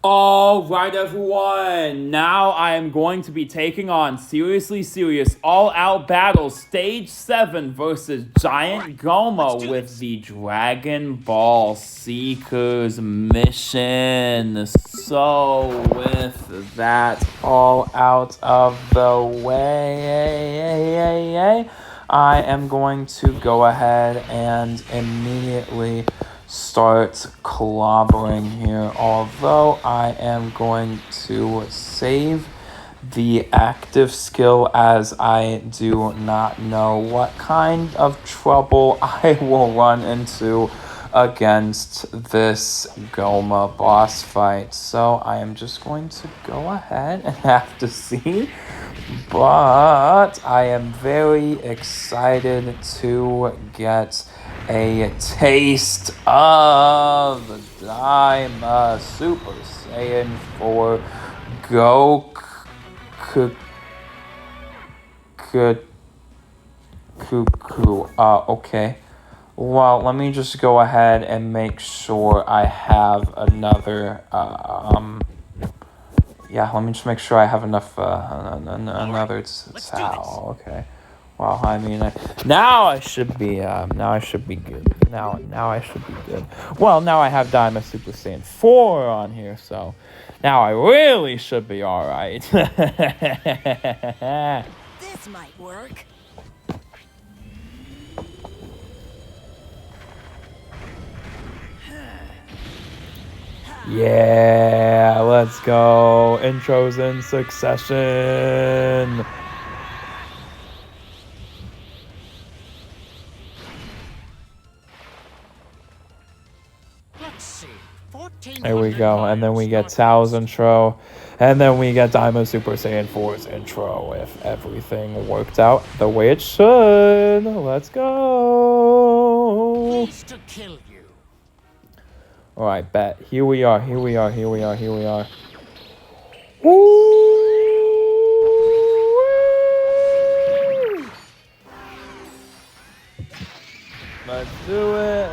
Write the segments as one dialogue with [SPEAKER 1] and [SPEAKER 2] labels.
[SPEAKER 1] All right, everyone. Now I am going to be taking on Seriously Serious All-Out Battle Stage 7 versus Giant Gomah with the Dragon Ball Seekers mission. So, with that all out of the way, I am going to go ahead and immediately start clobbering here, although I am going to save the active skill as I do not know what kind of trouble I will run into against this Gomah boss fight. So I am just going to go ahead and have to see, but I am very excited to get a taste of Daima Super Saiyan 4 Goku. Okay. Well, let me just go ahead and make sure I have another, yeah, let me just make sure I have enough, another towel. Okay. Well, I mean, now I should be good. Now I should be good. Well, now I have Daima Super Saiyan 4 on here, so now I really should be all right.
[SPEAKER 2] This might work.
[SPEAKER 1] Yeah, let's go. Intros in succession.
[SPEAKER 2] Let's see.
[SPEAKER 1] There we go. And then we get Tao's intro. And then we get Daima Super Saiyan 4's intro if everything worked out the way it should. Let's go.
[SPEAKER 2] Pleased to kill you.
[SPEAKER 1] Alright, bet. Here we are. Woo! Let's do it.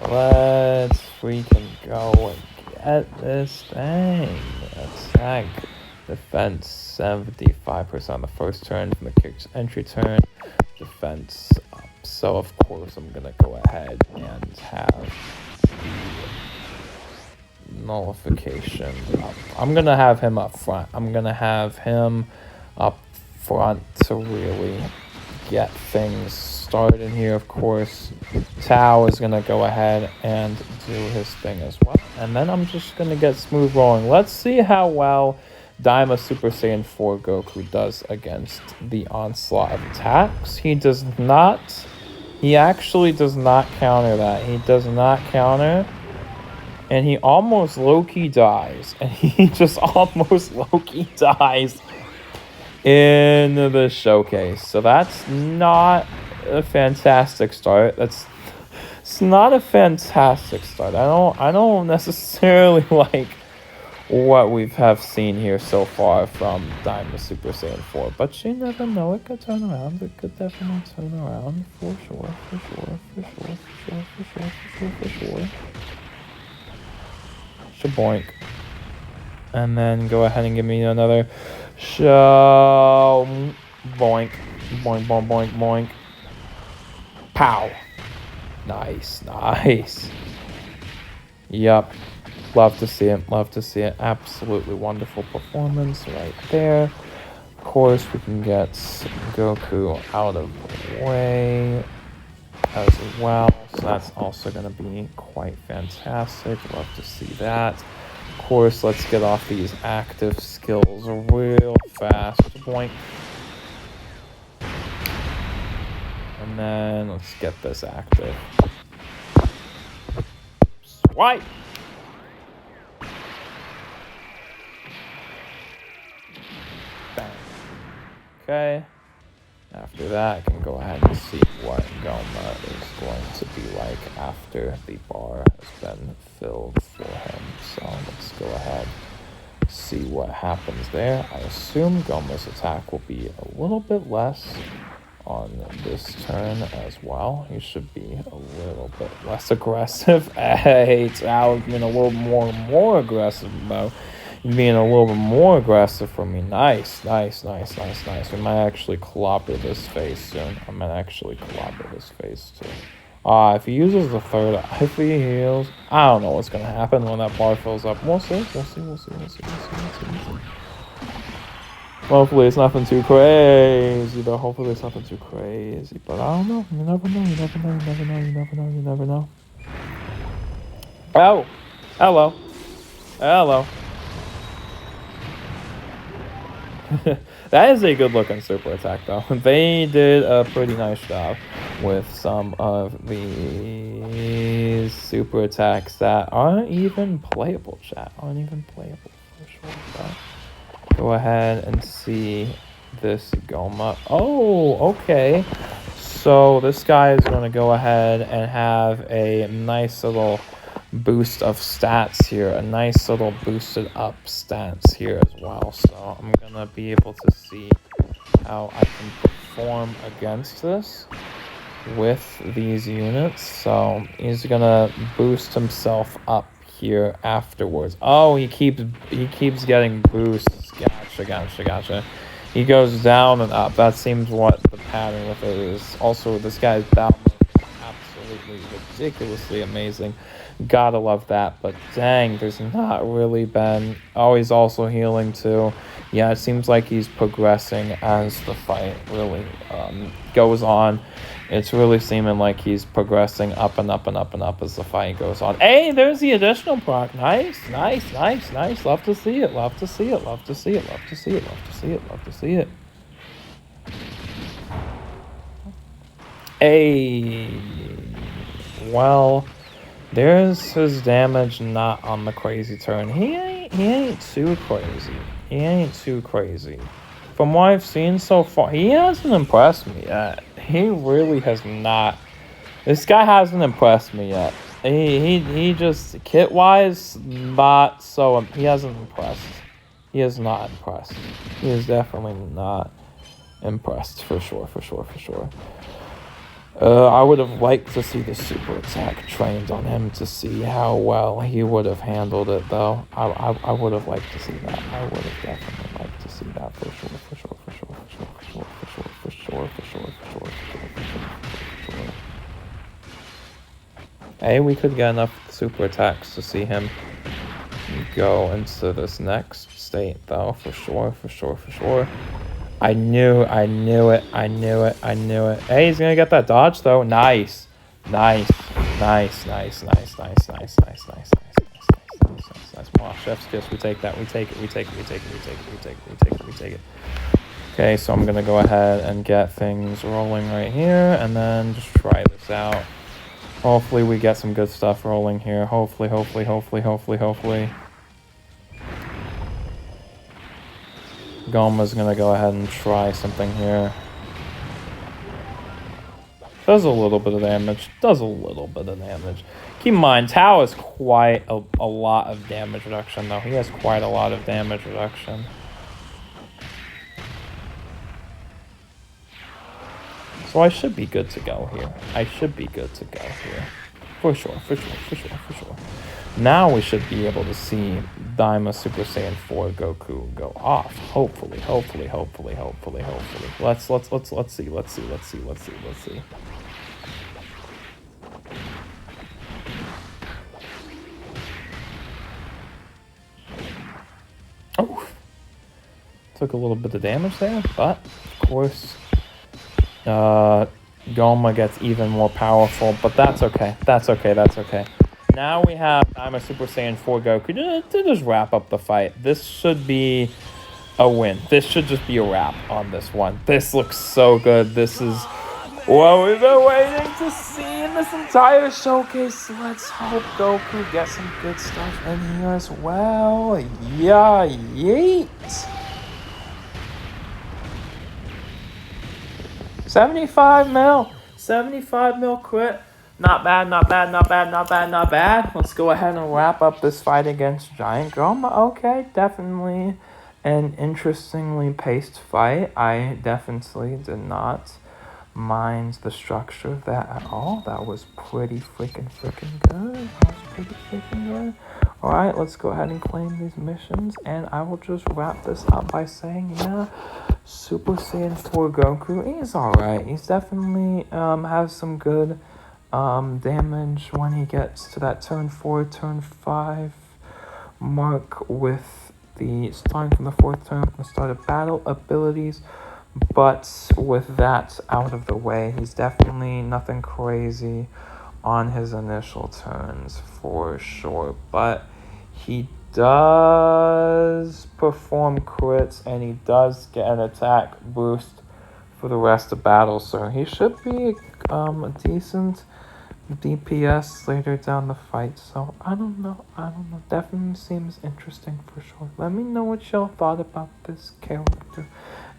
[SPEAKER 1] Let's freaking go and get this thing. Attack, defense 75% the first turn from the kick's entry turn. Defense up. So of course I'm gonna go ahead and have the nullification up. I'm gonna have him up front. To really get things started here. Of course, Tao is gonna go ahead and do his thing as well, and then I'm just gonna get smooth rolling. Let's see how well Daima Super Saiyan 4 Goku does against the onslaught of attacks. He actually does not counter that. He does not counter, and he almost low-key dies, and he just almost low-key dies in the showcase. So that's not a fantastic start. It's not a fantastic start. I don't necessarily like what we have seen here so far from Daima Super Saiyan 4, but you never know, it could turn around. It could definitely turn around for sure. Shaboink. And then go ahead and give me another show. Boink. Boink, boink, boink, boink. Pow. Nice. Yup. Love to see it. Absolutely wonderful performance right there. Of course, we can get Goku out of the way as well. So that's also going to be quite fantastic. Love to see that. Of course, let's get off these active skills real fast. Boink. And then let's get this active. Swipe! Bang. Okay. After that, I can go ahead and see what Gomah is going to be like after the bar has been filled for him. So let's go ahead, see what happens there. I assume Gomah's attack will be a little bit less on this turn as well. He should be a little bit less aggressive. Hey, it's Alex being a little more aggressive, though. Being a little bit more aggressive for me. Nice. We might actually clobber this face soon. I might actually clobber this face too. If he uses the third, if he heals, I don't know what's gonna happen when that bar fills up. We'll see. Hopefully it's nothing too crazy, but hopefully it's nothing too crazy. But I don't know. You never know. Oh, hello. That is a good looking super attack though. They did a pretty nice job with some of these super attacks that aren't even playable, chat. Aren't even playable for sure. But go ahead and see this Gomah. Oh, okay. So this guy is going to go ahead and have a nice little boost of stats here, a nice little boosted up stats here as well. So I'm going to be able to see how I can perform against this with these units. So he's going to boost himself up here afterwards. Oh, he keeps getting boosts. Gotcha. He goes down and up. That seems what the pattern with it is. Also, this guy's down absolutely ridiculously amazing. Gotta love that. But dang, there's not really been... Oh, he's also healing too. Yeah, it seems like he's progressing as the fight really goes on. It's really seeming like he's progressing up and up as the fight goes on. Hey, there's the additional proc. Nice. Love to see it. Hey, well, there's his damage not on the crazy turn. He ain't too crazy. From what I've seen so far, he hasn't impressed me yet. He really has not. This guy hasn't impressed me yet. He just, kit-wise, not so... He hasn't impressed. He is not impressed. He is definitely not impressed, for sure. I would have liked to see the super attack trained on him to see how well he would have handled it, though. I would have liked to see that. I would have definitely liked to see that for sure. Hey, we could get enough super attacks to see him go into this next state, though, for sure. I knew it. Hey, he's gonna get that dodge though. Nice. Wow, chef's kiss. We take it. Okay, so I'm gonna go ahead and get things rolling right here, and then just try this out. Hopefully we get some good stuff rolling here. Hopefully. Gomah's gonna go ahead and try something here. Does a little bit of damage. Keep in mind, Tao has quite a lot of damage reduction, though. He has quite a lot of damage reduction. So I should be good to go here. For sure. Now we should be able to see Daima Super Saiyan 4 Goku go off. Hopefully. Let's see. Oh, took a little bit of damage there, but of course, Gomah gets even more powerful. But that's okay. Now we have Daima Super Saiyan 4 Goku to just wrap up the fight. This should be a win. This should just be a wrap on this one. This looks so good. This is what we've been waiting to see in this entire showcase. Let's hope Goku gets some good stuff in here as well. Yeah, yeet. 75 mil crit. Not bad. Let's go ahead and wrap up this fight against Giant Gomah. Okay, definitely an interestingly paced fight. I definitely did not mind the structure of that at all. That was pretty freaking good. That was pretty freaking good. Alright, let's go ahead and claim these missions, and I will just wrap this up by saying, yeah, Super Saiyan 4 Goku, he's alright. He's definitely has some good damage when he gets to that turn 4, turn 5 mark with the starting from the 4th turn from the start of battle abilities. But with that out of the way, he's definitely nothing crazy on his initial turns for sure. But he does perform crits, and he does get an attack boost for the rest of battle. So he should be a decent DPS later down the fight. So I don't know. Definitely seems interesting for sure. Let me know what y'all thought about this character.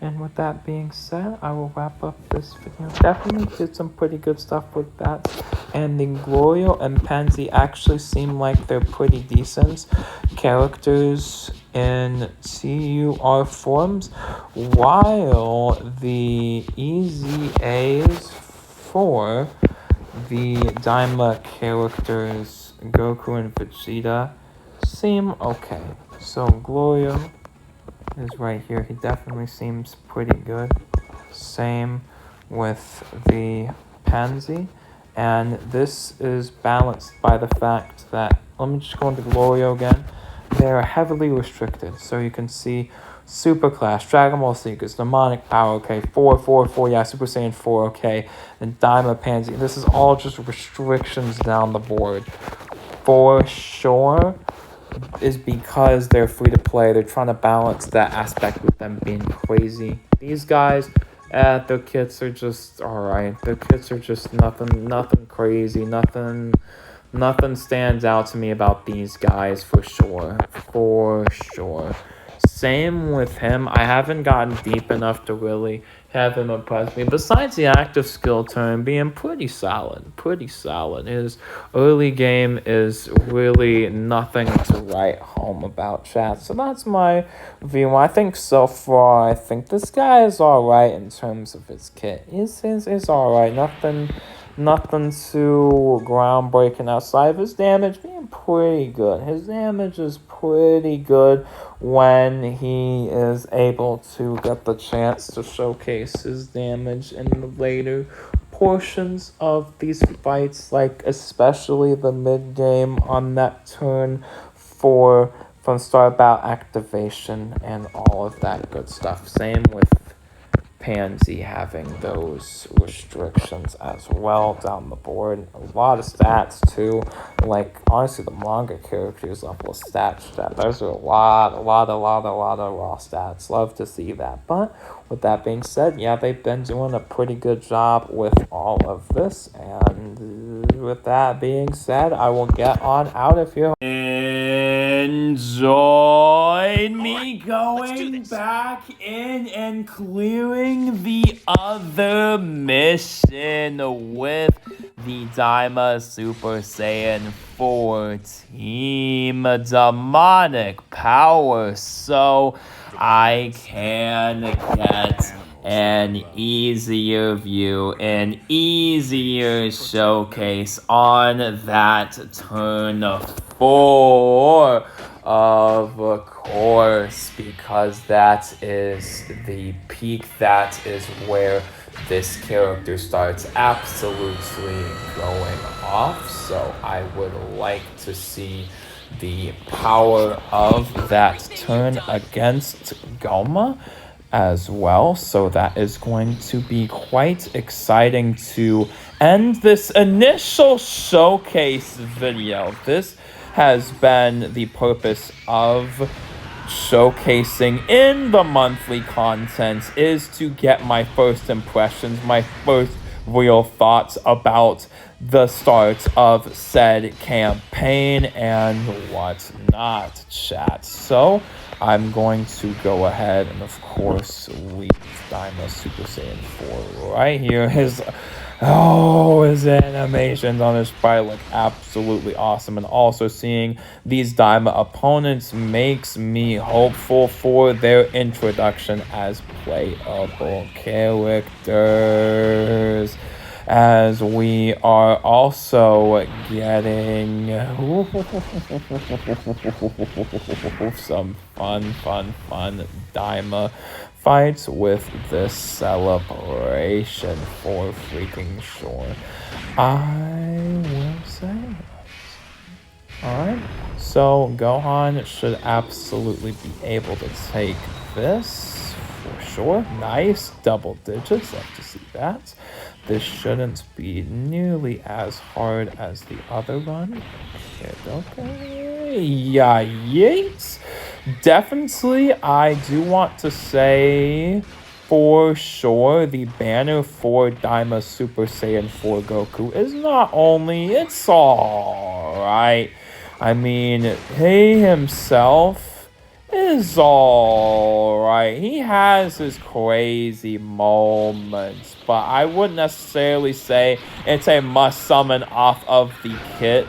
[SPEAKER 1] And with that being said, I will wrap up this video. Definitely did some pretty good stuff with that. And the Glorio and Pansy actually seem like they're pretty decent characters in TUR forms, while the EZAs for the Daima characters, Goku and Vegeta, seem okay. So Glorio is right here. He definitely seems pretty good. Same with the Pansy. And this is balanced by the fact that, let me just go into Glorio again. They're heavily restricted. So you can see Super Class, Dragon Ball Seekers, Demonic Power, okay, 4, yeah, Super Saiyan 4, okay, and Daima Pansy. This is all just restrictions down the board. For sure, is because they're free to play. They're trying to balance that aspect with them being crazy. These guys, their kits are just alright. Their kits are just nothing crazy. Nothing stands out to me about these guys for sure. For sure. Same with him. I haven't gotten deep enough to really have him impress me. Besides the active skill turn being pretty solid. His early game is really nothing to write home about, chat. So that's my view. I think so far, I think this guy is alright in terms of his kit. He's alright. Nothing too groundbreaking outside of his damage being pretty good. His damage is pretty good when he is able to get the chance to showcase his damage in the later portions of these fights, like especially the mid game on that turn 4 from start bout activation and all of that good stuff. Same with Pansy having those restrictions as well down the board. A lot of stats too. Like honestly, the manga characters level of stats. Those are a lot of raw stats. Love to see that. But with that being said, yeah, they've been doing a pretty good job with all of this. And with that being said, I will get on out of here. Enjoy me going back in and clearing the other mission with the Daima Super Saiyan 4 Team Demonic Power, so I can get an easier view, an easier showcase on that turn 4, of course, because that is the peak. That is where this character starts absolutely going off. So I would like to see the power of that turn against Gomah as well. So that is going to be quite exciting to end this initial showcase video. This has been the purpose of showcasing in the monthly content, is to get my first impressions, my first real thoughts about the start of said campaign and whatnot, chat. So I'm going to go ahead and, of course, leave Daima Super Saiyan 4 right here. His animations on his sprite look absolutely awesome. And also seeing these Daima opponents makes me hopeful for their introduction as playable characters. As we are also getting some fun Daima fights with this celebration for freaking sure. I will say. Alright, so Gohan should absolutely be able to take this for sure. Nice, double digits, love to see that. This shouldn't be nearly as hard as the other run. Okay, yeah, yates. Definitely, I do want to say for sure the banner for Daima Super Saiyan 4 Goku is not only, it's alright. I mean, he himself is alright. He has his crazy moments, but I wouldn't necessarily say it's a must summon off of the kit,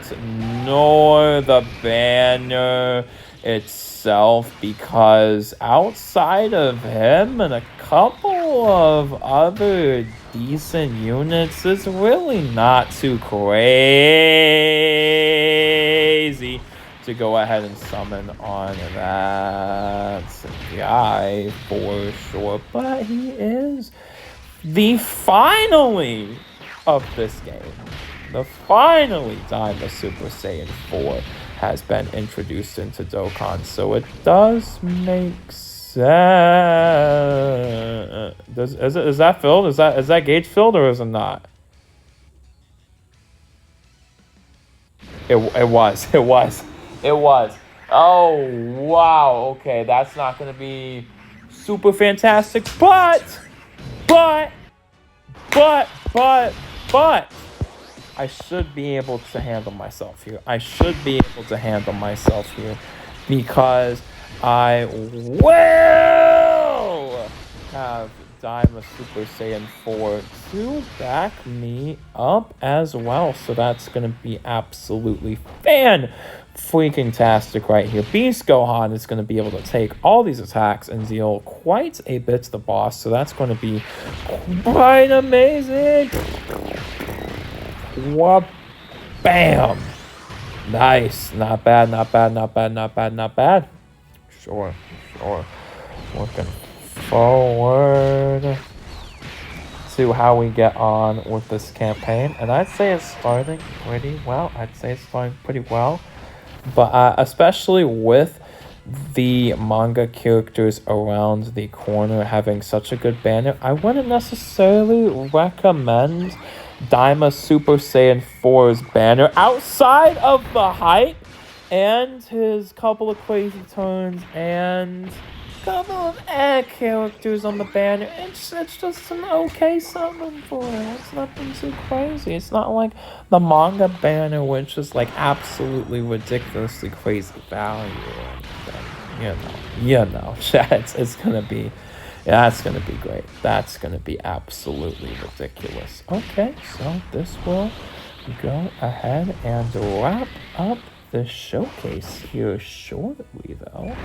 [SPEAKER 1] nor the banner itself, because outside of him and a couple of other decent units, it's really not too crazy to go ahead and summon on that guy for sure. But he is the finally of this game. The finally Daima Super Saiyan 4 has been introduced into Dokkan, so it does make sense. Is that filled? Is that gauge filled or is it not? It was. Oh, wow. Okay, that's not going to be super fantastic, but I should be able to handle myself here. Because I will have Daima Super Saiyan 4 to back me up as well. So that's going to be absolutely freaking-tastic right here. Beast Gohan is going to be able to take all these attacks and deal quite a bit to the boss. So that's going to be quite amazing. What? Bam! Nice. Not bad. Sure. Looking forward to how we get on with this campaign. And I'd say it's starting pretty well. But especially with the manga characters around the corner having such a good banner, I wouldn't necessarily recommend Daima Super Saiyan 4's banner outside of the hype and his couple of crazy turns and couple of characters on the banner. It's just an okay summon for it. It's nothing too crazy. It's not like the manga banner, which is like absolutely ridiculously crazy value. You know, chat. It's gonna be. That's gonna be great. That's gonna be absolutely ridiculous. Okay, so this will go ahead and wrap up the showcase here shortly, though.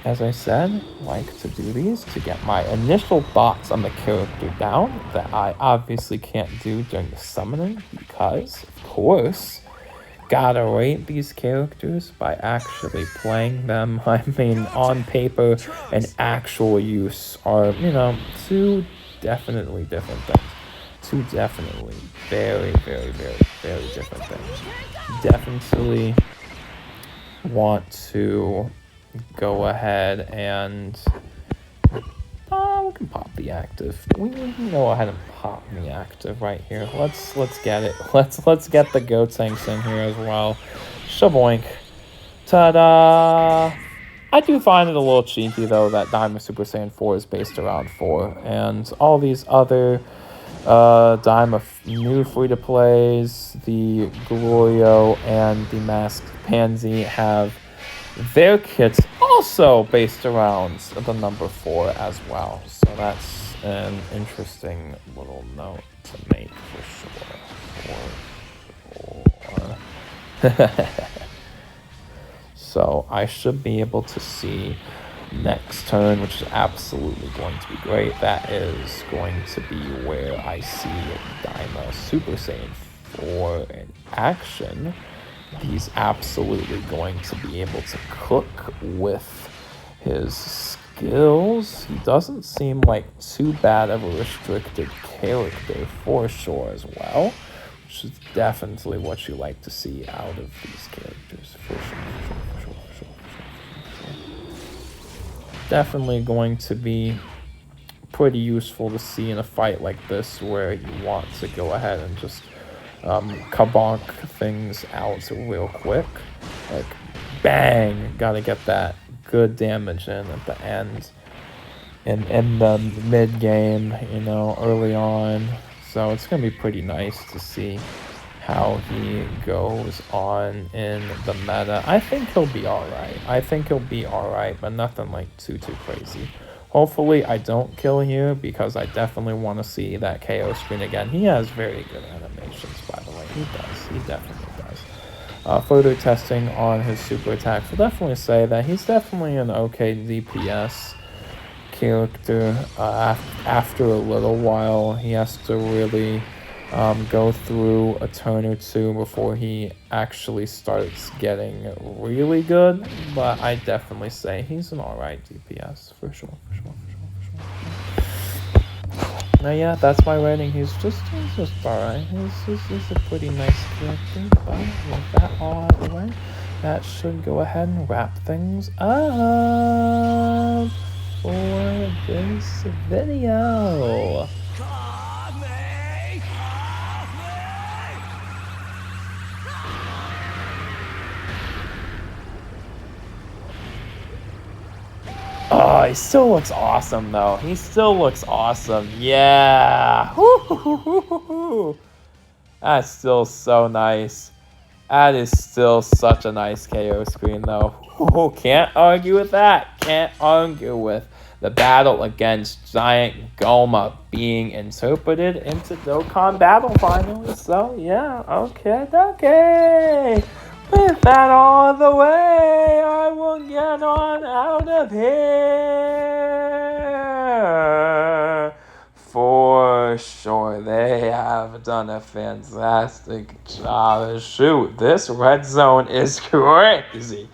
[SPEAKER 1] As I said, like to do these to get my initial thoughts on the character down that I obviously can't do during the summoning because, of course, gotta rate these characters by actually playing them. I mean, on paper and actual use are, two definitely different things. Two definitely very different things. Definitely want to go ahead and we can pop the active. We can go ahead and pop the active right here. Let's get it. Let's get the Gotenks in here as well. Shaboink. Ta-da! I do find it a little cheeky though that Daima Super Saiyan 4 is based around 4 and all these other Daima new free-to-plays, the Glorio and the Masked Pansy have their kits also based around the number 4 as well. So that's an interesting little note to make for sure. So I should be able to see next turn, which is absolutely going to be great. That is going to be where I see Daima Super Saiyan 4 in action. He's absolutely going to be able to cook with his skills. He doesn't seem like too bad of a restricted character for sure as well, which is definitely what you like to see out of these characters for sure. Definitely going to be pretty useful to see in a fight like this where you want to go ahead and just kabonk things out real quick. Like, bang! Gotta get that good damage in at the end. And in the mid-game, you know, early on. So it's going to be pretty nice to see how he goes on in the meta. I think he'll be alright. But nothing like too crazy. Hopefully I don't kill here because I definitely want to see that KO screen again. He has very good animations, by the way. He definitely does. Further testing on his super attacks will definitely say that he's definitely an okay DPS character. After a little while, he has to really go through a turn or two before he actually starts getting really good, but I definitely say he's an alright DPS for sure. Now yeah, that's my rating. He's just alright. He's a pretty nice character, but with that all out of the way, that should go ahead and wrap things up for this video. Oh, he still looks awesome, though. He still looks awesome. Yeah. That's still so nice. That is still such a nice KO screen, though. Can't argue with that. Can't argue with the battle against Giant Gomah being interpreted into Dokkan Battle finally. So, yeah. Okay. With that all the way, I will get on out of here. For sure, they have done a fantastic job. Shoot, this red zone is crazy.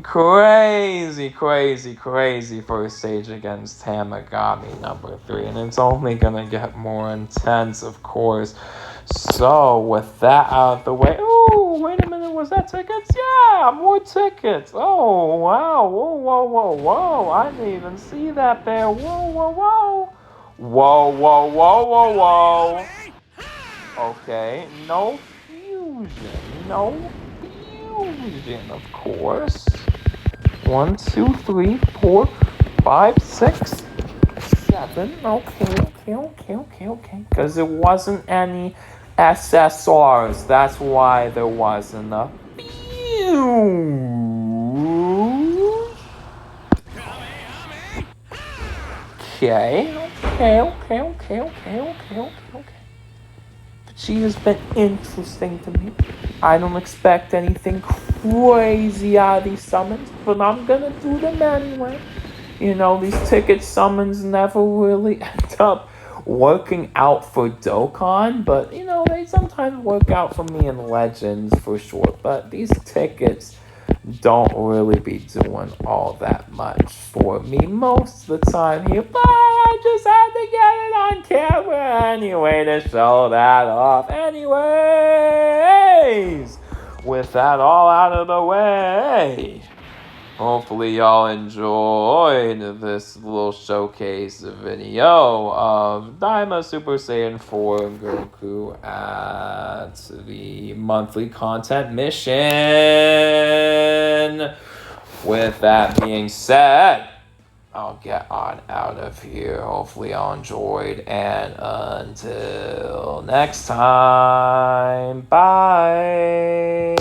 [SPEAKER 1] Crazy first stage against Tamagami number 3. And it's only going to get more intense, of course. So, with that out of the way... Oh, wait a minute, was that tickets? Yeah, more tickets. Oh, wow. Whoa. I didn't even see that there. Whoa. Okay, no fusion, of course. 1, 2, 3, 4, 5, 6, 7. Okay. Because there wasn't any SSRs. That's why there wasn't a fusion. Okay. But she has been interesting to me. I don't expect anything crazy out of these summons, but I'm gonna do them anyway. You know, these ticket summons never really end up working out for Dokkan, but, you know, they sometimes work out for me in Legends for sure. But these tickets don't really be doing all that much for me most of the time here, but I just had to get it on camera anyway to show that off. Anyways, with that all out of the way, hopefully y'all enjoyed this little showcase video of Daima Super Saiyan 4 Goku at the monthly content mission. With that being said, I'll get on out of here. Hopefully y'all enjoyed, and until next time, bye.